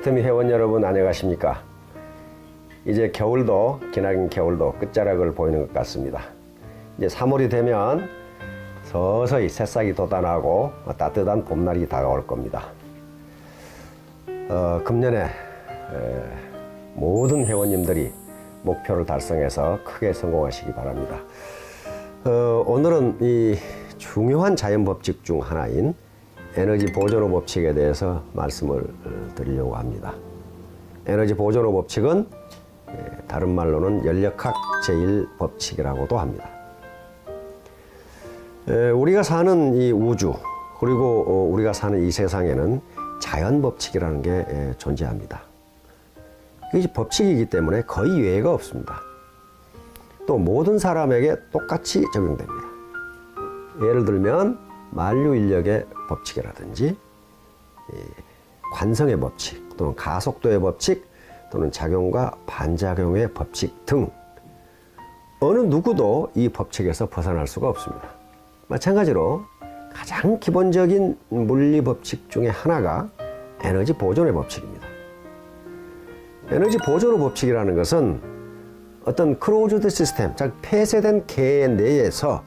애터미 회원 여러분 안녕하십니까? 이제 겨울도 기나긴 겨울도 끝자락을 보이는 것 같습니다. 이제 3월이 되면 서서히 새싹이 돋아나고 따뜻한 봄날이 다가올 겁니다. 금년에 모든 회원님들이 목표를 달성해서 크게 성공하시기 바랍니다. 오늘은 이 중요한 자연법칙 중 하나인 에너지 보존호 법칙에 대해서 말씀을 드리려고 합니다. 에너지 보존호 법칙은 다른 말로는 연력학 제1법칙이라고도 합니다. 우리가 사는 이 우주 그리고 우리가 사는 이 세상에는 자연법칙이라는 게 존재합니다. 이게 법칙이기 때문에 거의 예외가 없습니다. 또 모든 사람에게 똑같이 적용됩니다. 예를 들면 만류인력의 법칙이라든지 관성의 법칙 또는 가속도의 법칙 또는 작용과 반작용의 법칙 등 어느 누구도 이 법칙에서 벗어날 수가 없습니다. 마찬가지로 가장 기본적인 물리 법칙 중에 하나가 에너지 보존의 법칙입니다. 에너지 보존의 법칙이라는 것은 어떤 크로즈드 시스템, 즉 폐쇄된 계 내에서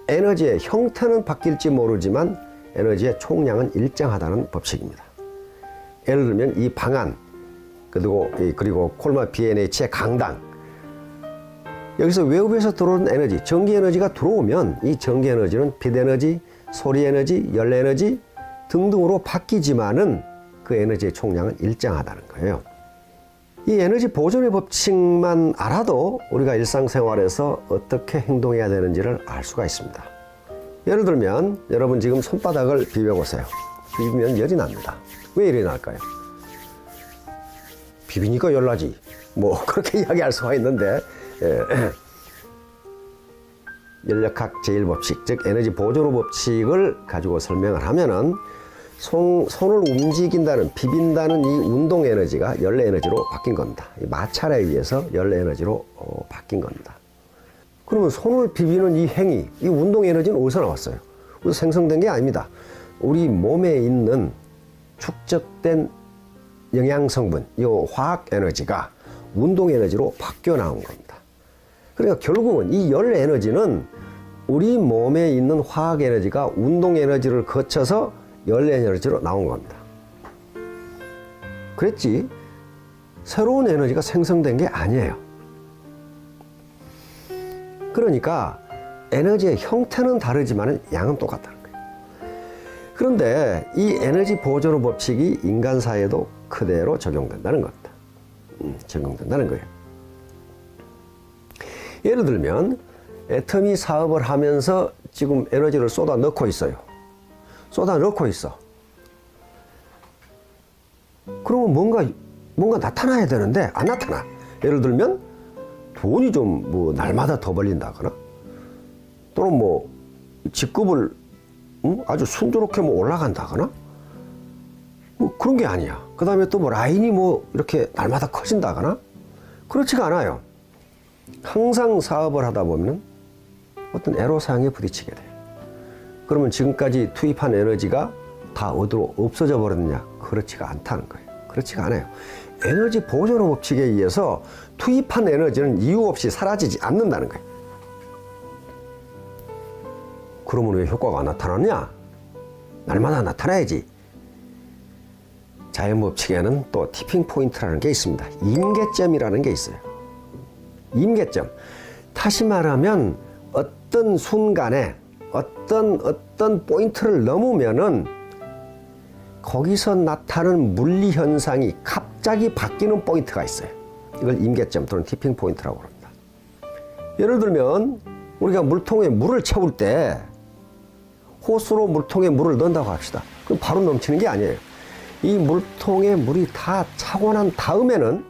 에너지의 형태는 바뀔지 모르지만 에너지의 총량은 일정하다는 법칙입니다. 예를 들면 이 방안 그리고 콜마 BNH의 강당, 여기서 외부에서 들어오는 에너지, 전기 에너지가 들어오면 이 전기 에너지는 빛 에너지, 소리 에너지, 열 에너지 등등으로 바뀌지만은 그 에너지의 총량은 일정하다는 거예요. 이 에너지 보존의 법칙만 알아도 우리가 일상생활에서 어떻게 행동해야 되는지를 알 수가 있습니다. 예를 들면 여러분 지금 손바닥을 비벼보세요. 비비면 열이 납니다. 왜 열이 날까요? 비비니까 열나지. 뭐 그렇게 이야기할 수가 있는데 연력학 제1법칙, 즉 에너지 보존의 법칙을 가지고 설명을 하면은 손을 움직인다는, 비빈다는 이 운동 에너지가 열 에너지로 바뀐 겁니다. 이 마찰에 의해서 열 에너지로 바뀐 겁니다. 그러면 손을 비비는 이 행위, 이 운동 에너지는 어디서 나왔어요? 어디서 생성된 게 아닙니다. 우리 몸에 있는 축적된 영양 성분, 이 화학 에너지가 운동 에너지로 바뀌어 나온 겁니다. 그러니까 결국은 이 열 에너지는 우리 몸에 있는 화학 에너지가 운동 에너지를 거쳐서 열 에너지로 나온 겁니다. 그랬지 새로운 에너지가 생성된 게 아니에요. 그러니까 에너지의 형태는 다르지만 양은 똑같다는 거예요. 그런데 이 에너지 보존의 법칙이 인간 사회에도 그대로 적용된다는 겁니다. 적용된다는 거예요. 예를 들면 애터미 사업을 하면서 지금 에너지를 쏟아 넣고 있어요. 쏟아 넣고 있어. 그러면 뭔가 나타나야 되는데 안 나타나. 예를 들면 돈이 좀 뭐 날마다 더 벌린다거나 또는 뭐 직급을 아주 순조롭게 뭐 올라간다거나 뭐 그런 게 아니야. 그 다음에 또 뭐 라인이 뭐 이렇게 날마다 커진다거나 그렇지가 않아요. 항상 사업을 하다 보면 어떤 애로사항에 부딪히게 돼요. 그러면 지금까지 투입한 에너지가 다 어디로 없어져 버렸느냐? 그렇지가 않다는 거예요. 그렇지가 않아요. 에너지 보존의 법칙에 의해서 투입한 에너지는 이유 없이 사라지지 않는다는 거예요. 그러면 왜 효과가 안 나타나느냐? 날마다 나타나야지. 자연법칙에는 또 티핑 포인트라는 게 있습니다. 임계점이라는 게 있어요. 임계점. 다시 말하면 어떤 순간에 어떤 포인트를 넘으면은 거기서 나타나는 물리 현상이 갑자기 바뀌는 포인트가 있어요. 이걸 임계점 또는 티핑 포인트라고 합니다. 예를 들면 우리가 물통에 물을 채울 때 호스로 물통에 물을 넣는다고 합시다. 그럼 바로 넘치는 게 아니에요. 이 물통에 물이 다 차고 난 다음에는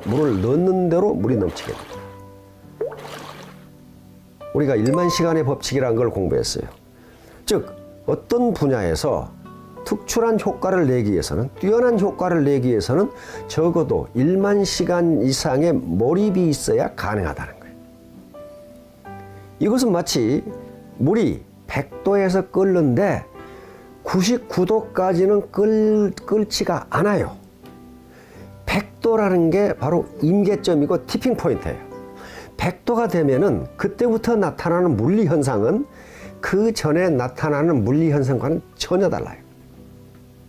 물을 넣는 대로 물이 넘치게 됩니다. 우리가 1만 시간의 법칙이라는 걸 공부했어요. 즉 어떤 분야에서 특출한 효과를 내기 위해서는, 뛰어난 효과를 내기 위해서는 적어도 1만 시간 이상의 몰입이 있어야 가능하다는 거예요. 이것은 마치 물이 100도에서 끓는데 99도까지는 끓지가 않아요. 100도라는 게 바로 임계점이고 티핑 포인트예요. 100도가 되면은 그때부터 나타나는 물리 현상은 그 전에 나타나는 물리 현상과는 전혀 달라요.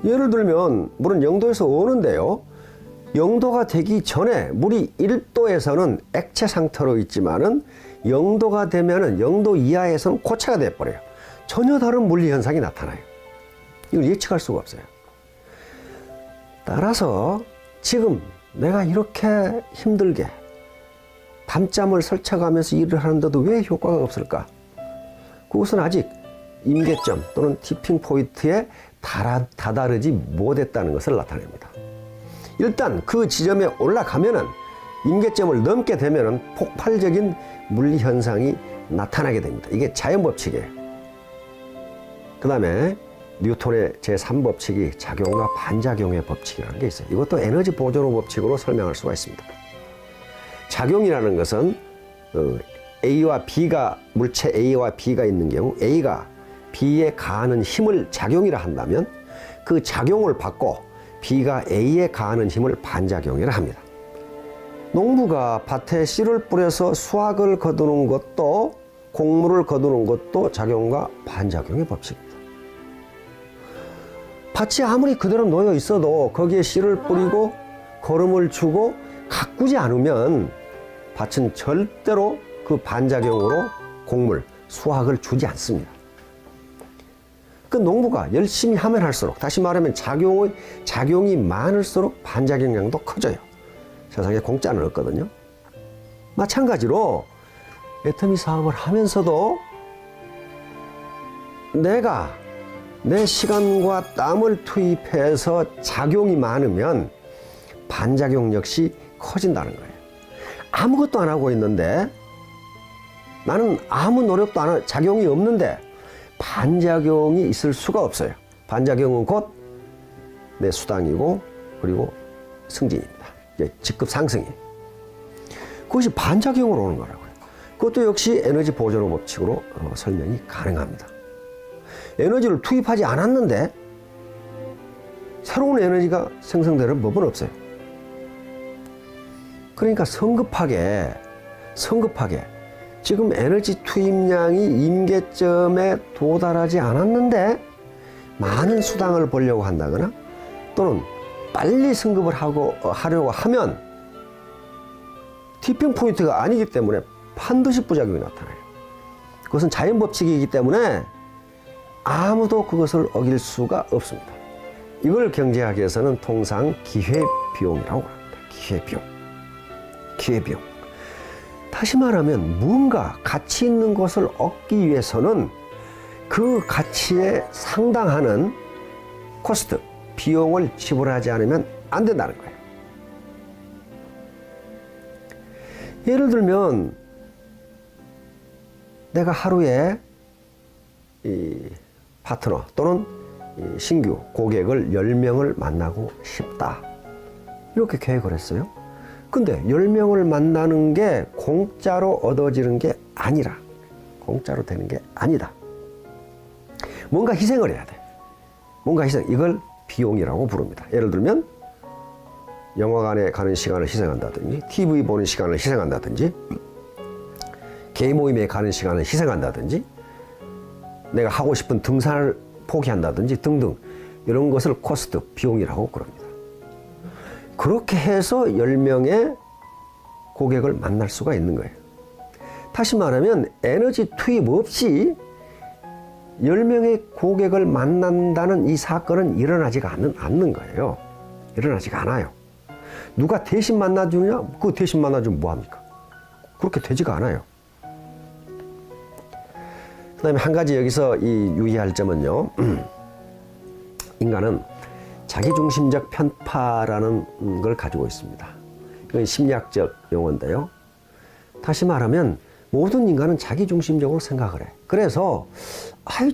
예를 들면 물은 0도에서 오는데요. 0도가 되기 전에 물이 1도에서는 액체 상태로 있지만은 0도가 되면은 0도 이하에서는 고체가 돼버려요. 전혀 다른 물리 현상이 나타나요. 이걸 예측할 수가 없어요. 따라서 지금 내가 이렇게 힘들게 밤잠을 설쳐가면서 일을 하는데도 왜 효과가 없을까? 그것은 아직 임계점 또는 티핑 포인트에 다다르지 못했다는 것을 나타냅니다. 일단 그 지점에 올라가면은 임계점을 넘게 되면은 폭발적인 물리 현상이 나타나게 됩니다. 이게 자연 법칙이에요. 그 다음에 뉴턴의 제3법칙이 작용과 반작용의 법칙이라는 게 있어요. 이것도 에너지 보존호 법칙으로 설명할 수가 있습니다. 작용이라는 것은 A와 B가 물체 A와 B가 있는 경우 A가 B에 가하는 힘을 작용이라 한다면 그 작용을 받고 B가 A에 가하는 힘을 반작용이라 합니다. 농부가 밭에 씨를 뿌려서 수확을 거두는 것도 곡물을 거두는 것도 작용과 반작용의 법칙입니다. 밭이 아무리 그대로 놓여 있어도 거기에 씨를 뿌리고 거름을 주고 가꾸지 않으면 밭은 절대로 그 반작용으로 곡물, 수확을 주지 않습니다. 그 농부가 열심히 하면 할수록, 다시 말하면 작용이 많을수록 반작용량도 커져요. 세상에 공짜는 없거든요. 마찬가지로 애터미 사업을 하면서도 내가 내 시간과 땀을 투입해서 작용이 많으면 반작용 역시 커진다는 거예요. 아무것도 안 하고 있는데 나는 아무 노력도 안 하고 작용이 없는데 반작용이 있을 수가 없어요. 반작용은 곧 내 수당이고 그리고 승진입니다. 직급 상승이. 그것이 반작용으로 오는 거라고요. 그것도 역시 에너지 보존호 법칙으로 설명이 가능합니다. 에너지를 투입하지 않았는데 새로운 에너지가 생성되는 법은 없어요. 그러니까 성급하게 지금 에너지 투입량이 임계점에 도달하지 않았는데 많은 수당을 벌려고 한다거나 또는 빨리 승급을 하려고 하면 티핑 포인트가 아니기 때문에 반드시 부작용이 나타나요. 그것은 자연 법칙이기 때문에 아무도 그것을 어길 수가 없습니다. 이걸 경제학에서는 통상 기회비용이라고 합니다. 기회비용. 다시 말하면 무언가 가치 있는 것을 얻기 위해서는 그 가치에 상당하는 코스트, 비용을 지불하지 않으면 안 된다는 거예요. 예를 들면 내가 하루에 이 파트너 또는 신규 고객을 10명을 만나고 싶다. 이렇게 계획을 했어요. 근데 10명을 만나는 게 공짜로 얻어지는 게 아니라, 공짜로 되는 게 아니다. 뭔가 희생을 해야 돼. 뭔가 희생. 이걸 비용이라고 부릅니다. 예를 들면 영화관에 가는 시간을 희생한다든지 TV 보는 시간을 희생한다든지 개인 모임에 가는 시간을 희생한다든지 내가 하고 싶은 등산을 포기한다든지 등등 이런 것을 코스트, 비용이라고 그럽니다. 그렇게 해서 10명의 고객을 만날 수가 있는 거예요. 다시 말하면 에너지 투입 없이 10명의 고객을 만난다는 이 사건은 일어나지가 않는 거예요. 일어나지가 않아요. 누가 대신 만나주냐? 그 대신 만나주면 뭐합니까? 그렇게 되지가 않아요. 그 다음에 한 가지 여기서 유의할 점은요. 인간은 자기중심적 편파라는 걸 가지고 있습니다. 이건 심리학적 용어인데요. 다시 말하면 모든 인간은 자기중심적으로 생각을 해. 그래서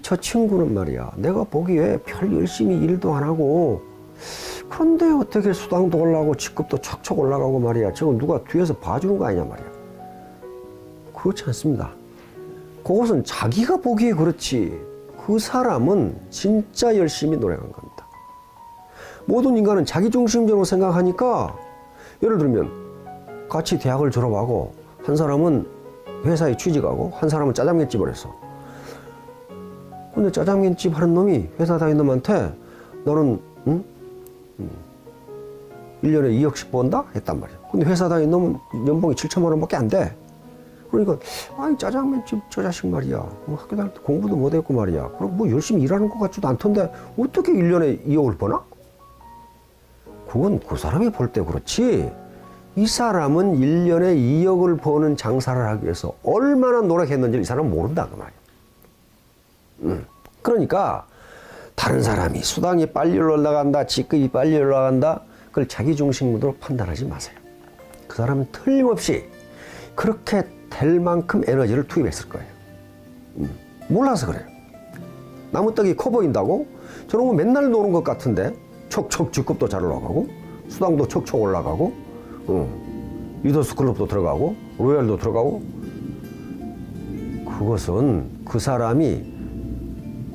저 친구는 말이야, 내가 보기에 별 열심히 일도 안 하고 그런데 어떻게 수당도 올라가고 직급도 척척 올라가고 말이야, 저거 누가 뒤에서 봐주는 거 아니냐 말이야. 그렇지 않습니다. 그것은 자기가 보기에 그렇지 그 사람은 진짜 열심히 노력한 겁니다. 모든 인간은 자기중심적으로 생각하니까, 예를 들면 같이 대학을 졸업하고 한 사람은 회사에 취직하고 한 사람은 짜장면집을 했어. 근데 짜장면집 하는 놈이 회사 다니는 놈한테 너는 1년에 2억씩 번다? 했단 말이야. 근데 회사 다니는 놈은 연봉이 7천만 원밖에 안 돼. 그러니까 아이 짜장면집 저 자식 말이야. 뭐 학교 다닐 때 공부도 못했고 말이야. 그럼 뭐 열심히 일하는 것 같지도 않던데 어떻게 1년에 2억을 버나? 그건 그 사람이 볼 때 그렇지. 이 사람은 1년에 2억을 버는 장사를 하기 위해서 얼마나 노력했는지 이 사람은 모른다 그 말이야. 그러니까 다른 사람이 수당이 빨리 올라간다, 직급이 빨리 올라간다, 그걸 자기중심으로 판단하지 마세요. 그 사람은 틀림없이 그렇게 될 만큼 에너지를 투입했을 거예요. 몰라서 그래요. 나무떡이 커 보인다고? 저런 거 맨날 노는 것 같은데 척척 직급도 잘 올라가고 수당도 척척 올라가고 리더스 클럽도 들어가고 로얄도 들어가고, 그것은 그 사람이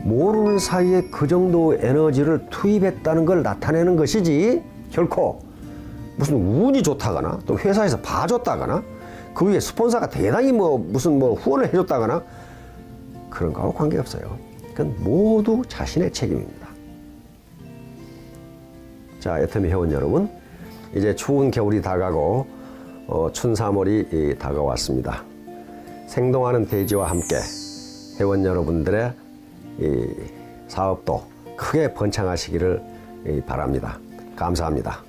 모르는 사이에 그 정도 에너지를 투입했다는 걸 나타내는 것이지, 결코 무슨 운이 좋다거나 또 회사에서 봐줬다거나 그 위에 스폰서가 대단히 무슨 후원을 해줬다거나 그런 거하고 관계없어요. 그건 모두 자신의 책임입니다. 자, 애터미 회원 여러분, 이제 추운 겨울이 다가고 춘삼월이 다가왔습니다. 생동하는 대지와 함께 회원 여러분들의 이 사업도 크게 번창하시기를 바랍니다. 감사합니다.